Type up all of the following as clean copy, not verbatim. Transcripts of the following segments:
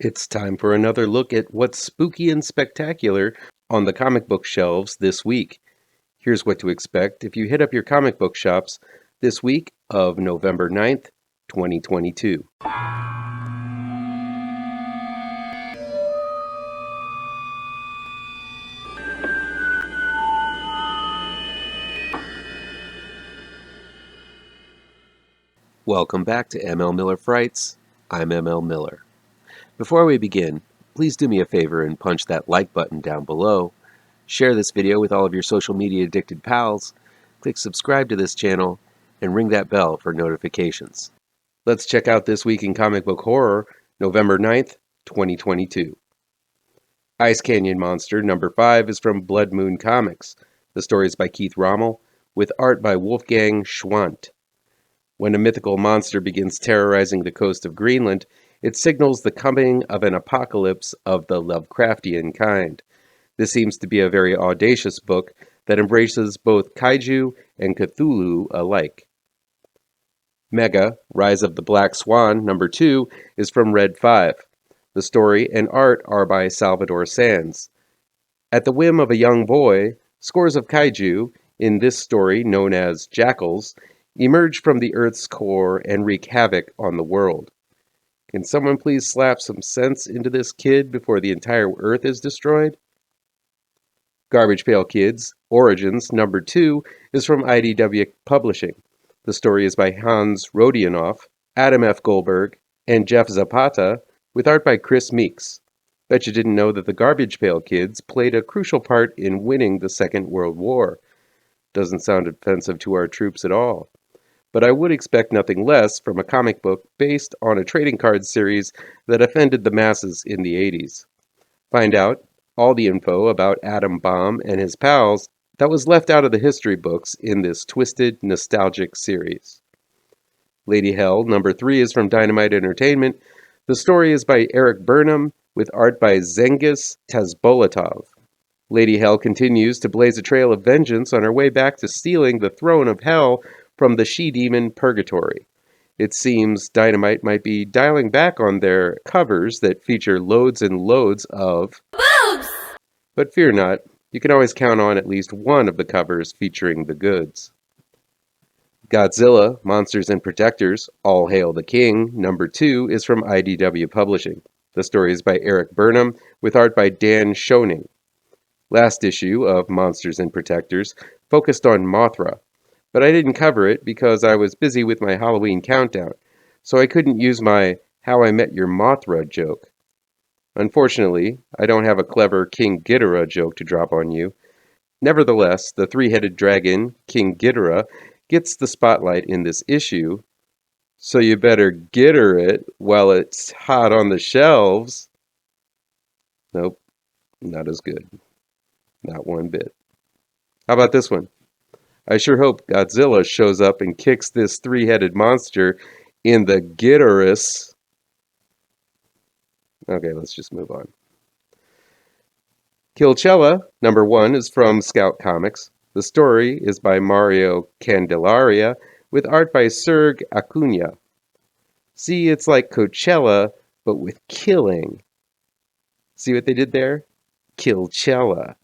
It's time for another look at what's spooky and spectacular on the comic book shelves this week. Here's what to expect if you hit up your comic book shops this week of November 9th, 2022. Welcome back to ML Miller Frights. I'm ML Miller. Before we begin, please do me a favor and punch that like button down below. Share this video with all of your social media addicted pals. Click subscribe to this channel and ring that bell for notifications. Let's check out This Week in Comic Book Horror, November 9th, 2022. Ice Canyon Monster number 5 is from Blood Moon Comics. The story is by Keith Rommel, with art by Wolfgang Schwandt. When a mythical monster begins terrorizing the coast of Greenland, it signals the coming of an apocalypse of the Lovecraftian kind. This seems to be a very audacious book that embraces both kaiju and Cthulhu alike. Mega, Rise of the Black Swan, number 2, is from Red 5. The story and art are by Salvador Sanz. At the whim of a young boy, scores of kaiju, in this story known as jackals, emerge from the Earth's core and wreak havoc on the world. Can someone please slap some sense into this kid before the entire Earth is destroyed? Garbage Pail Kids, Origins, number 2, is from IDW Publishing. The story is by Hans Rodionoff, Adam F. Goldberg, and Jeff Zapata, with art by Chris Meeks. Bet you didn't know that the Garbage Pail Kids played a crucial part in winning the Second World War. Doesn't sound offensive to our troops at all. But I would expect nothing less from a comic book based on a trading card series that offended the masses in the 80s. Find out all the info about Atom Bomb and his pals that was left out of the history books in this twisted, nostalgic series. Lady Hell, number 3, is from Dynamite Entertainment. The story is by Erik Burnham, with art by Zhengis Tasbolatov. Lady Hell continues to blaze a trail of vengeance on her way back to stealing the throne of Hell from the she-demon Purgatory. It seems Dynamite might be dialing back on their covers that feature loads and loads of boobs! But fear not, you can always count on at least one of the covers featuring the goods. Godzilla, Monsters and Protectors, All Hail the King, number 2, is from IDW Publishing. The story is by Erik Burnham, with art by Dan Schoening. Last issue of Monsters and Protectors focused on Mothra, but I didn't cover it because I was busy with my Halloween countdown, so I couldn't use my How I Met Your Mothra joke. Unfortunately, I don't have a clever King Ghidorah joke to drop on you. Nevertheless, the three-headed dragon, King Ghidorah, gets the spotlight in this issue, so you better Ghidorah it while it's hot on the shelves. Nope, not as good. Not one bit. How about this one? I sure hope Godzilla shows up and kicks this three-headed monster in the Ghidorahs. Okay, let's just move on. KILLCHELLA, number 1, is from Scout Comics. The story is by Mario Candelaria, with art by Serg Acuña. See, it's like Coachella, but with killing. See what they did there? KILLCHELLA.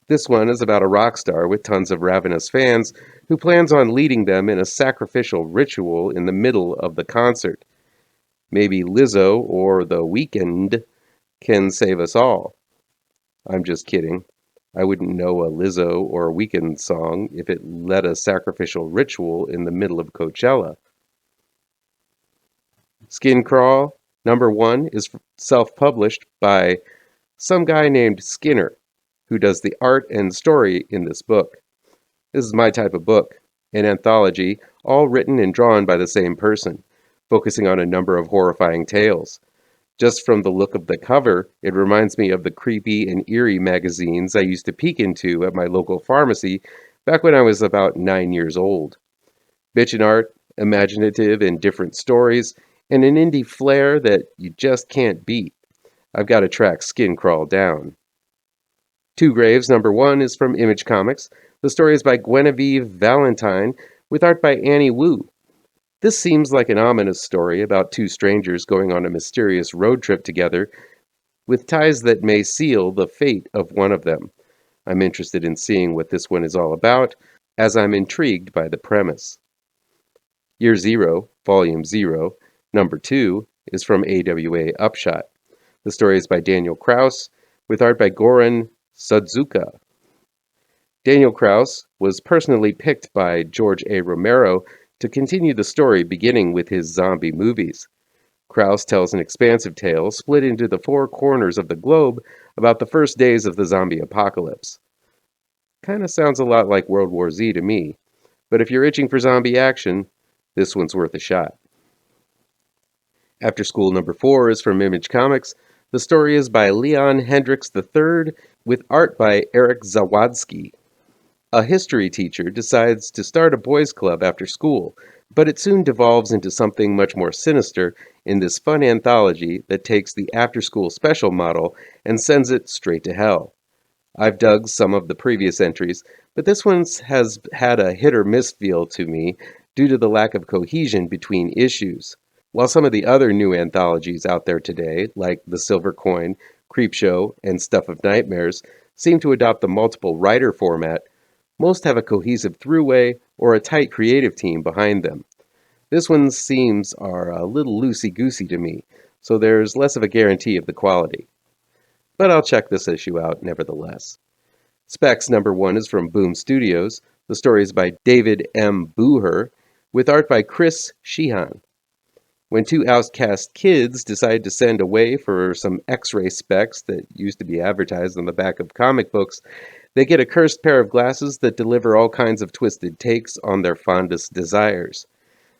This one is about a rock star with tons of ravenous fans who plans on leading them in a sacrificial ritual in the middle of the concert. Maybe Lizzo or The Weeknd can save us all. I'm just kidding. I wouldn't know a Lizzo or a Weeknd song if it led a sacrificial ritual in the middle of Coachella. Skin Crawl, number 1, is self-published by some guy named Skinner, who does the art and story in this book. This is my type of book, an anthology, all written and drawn by the same person, focusing on a number of horrifying tales. Just from the look of the cover, it reminds me of the creepy and eerie magazines I used to peek into at my local pharmacy back when I was about 9 years old. Bitchin' art, imaginative and different stories, and an indie flair that you just can't beat. I've got to track Skin Crawl down. Two Graves, number 1, is from Image Comics. The story is by Genevieve Valentine, with art by Annie Wu. This seems like an ominous story about two strangers going on a mysterious road trip together with ties that may seal the fate of one of them. I'm interested in seeing what this one is all about, as I'm intrigued by the premise. Year Zero, Volume 0, Number 2, is from AWA Upshot. The story is by Daniel Kraus, with art by Goran Sudzuka. Daniel Kraus was personally picked by George A. Romero to continue the story beginning with his zombie movies. Kraus tells an expansive tale split into the four corners of the globe about the first days of the zombie apocalypse. Kinda sounds a lot like World War Z to me, but if you're itching for zombie action, this one's worth a shot. After School Number 4 is from Image Comics. The story is by Leon Hendricks III with art by Erik Zawadzki. A history teacher decides to start a boys' club after school, but it soon devolves into something much more sinister in this fun anthology that takes the after-school special model and sends it straight to hell. I've dug some of the previous entries, but this one has had a hit-or-miss feel to me due to the lack of cohesion between issues. While some of the other new anthologies out there today, like The Silver Coin, Creepshow, and Stuff of Nightmares, seem to adopt the multiple writer format, most have a cohesive throughway or a tight creative team behind them. This one's seams are a little loosey-goosey to me, so there's less of a guarantee of the quality. But I'll check this issue out nevertheless. Specs Number 1 is from Boom Studios. The story is by David M. Booher, with art by Chris Sheehan. When two outcast kids decide to send away for some X-ray specs that used to be advertised on the back of comic books, they get a cursed pair of glasses that deliver all kinds of twisted takes on their fondest desires.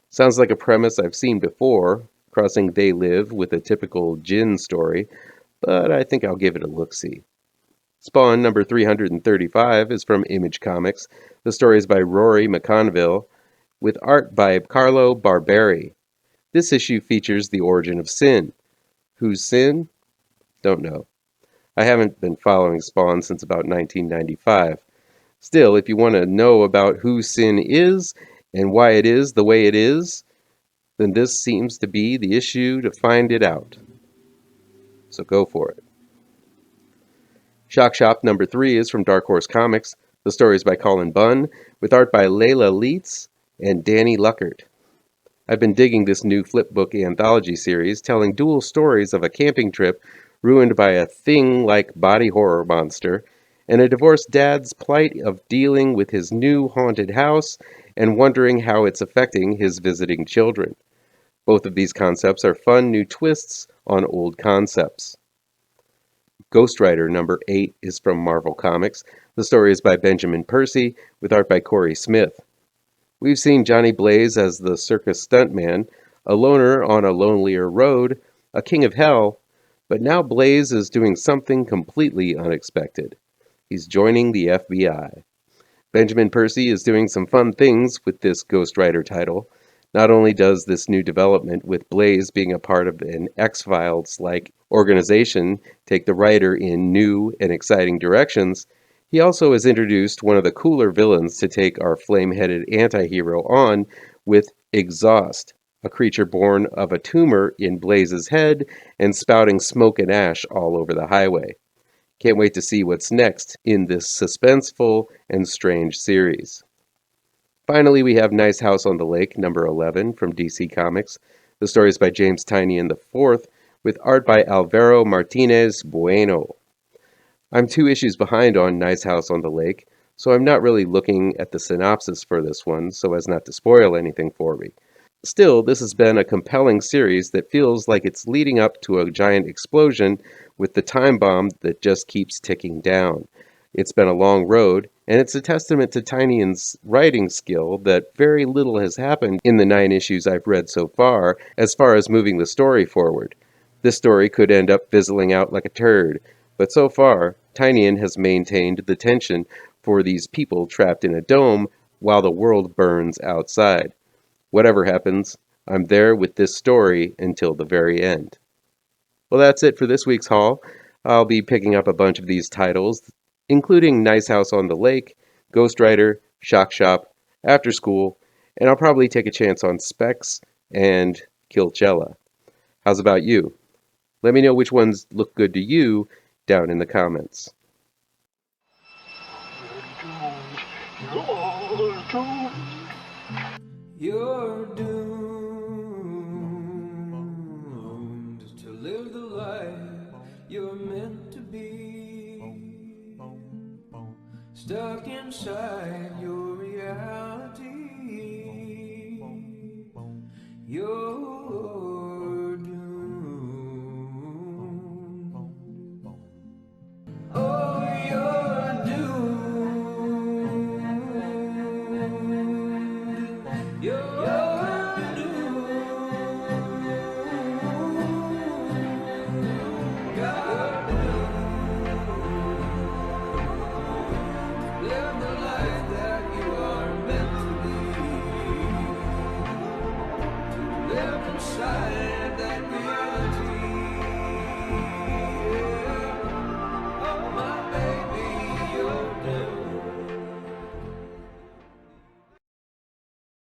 Sounds like a premise I've seen before, crossing They Live with a typical Jinn story, but I think I'll give it a look-see. Spawn number 335 is from Image Comics. The story is by Rory McConville, with art by Carlo Barberi. This issue features the origin of sin. Whose sin? Don't know. I haven't been following Spawn since about 1995. Still, if you want to know about who sin is and why it is the way it is, then this seems to be the issue to find it out. So go for it. Shock Shop number 3 is from Dark Horse Comics. The story is by Colin Bunn, with art by Layla Leitz and Danny Luckert. I've been digging this new flipbook anthology series telling dual stories of a camping trip ruined by a thing-like body horror monster, and a divorced dad's plight of dealing with his new haunted house and wondering how it's affecting his visiting children. Both of these concepts are fun new twists on old concepts. Ghost Rider number 8 is from Marvel Comics. The story is by Benjamin Percy, with art by Corey Smith. We've seen Johnny Blaze as the circus stuntman, a loner on a lonelier road, a king of hell, but now Blaze is doing something completely unexpected. He's joining the FBI. Benjamin Percy is doing some fun things with this Ghost Rider title. Not only does this new development with Blaze being a part of an X-Files-like organization take the writer in new and exciting directions, he also has introduced one of the cooler villains to take our flame-headed anti-hero on with Exhaust, a creature born of a tumor in Blaze's head and spouting smoke and ash all over the highway. Can't wait to see what's next in this suspenseful and strange series. Finally, we have Nice House on the Lake, number 11, from DC Comics. The story is by James Tynion IV, with art by Alvaro Martinez Bueno. I'm 2 issues behind on Nice House on the Lake, so I'm not really looking at the synopsis for this one so as not to spoil anything for me. Still, this has been a compelling series that feels like it's leading up to a giant explosion with the time bomb that just keeps ticking down. It's been a long road, and it's a testament to Tynion's writing skill that very little has happened in the 9 issues I've read so far as moving the story forward. This story could end up fizzling out like a turd, but so far, Tynion has maintained the tension for these people trapped in a dome while the world burns outside. Whatever happens, I'm there with this story until the very end. Well, that's it for this week's haul. I'll be picking up a bunch of these titles, including Nice House on the Lake, Ghost Rider, Shock Shop, After School, And I'll probably take a chance on Specs and KILLCHELLA. How's about you? Let me know which ones look good to you down in the comments. You're doomed to live the life you're meant to be. Stuck inside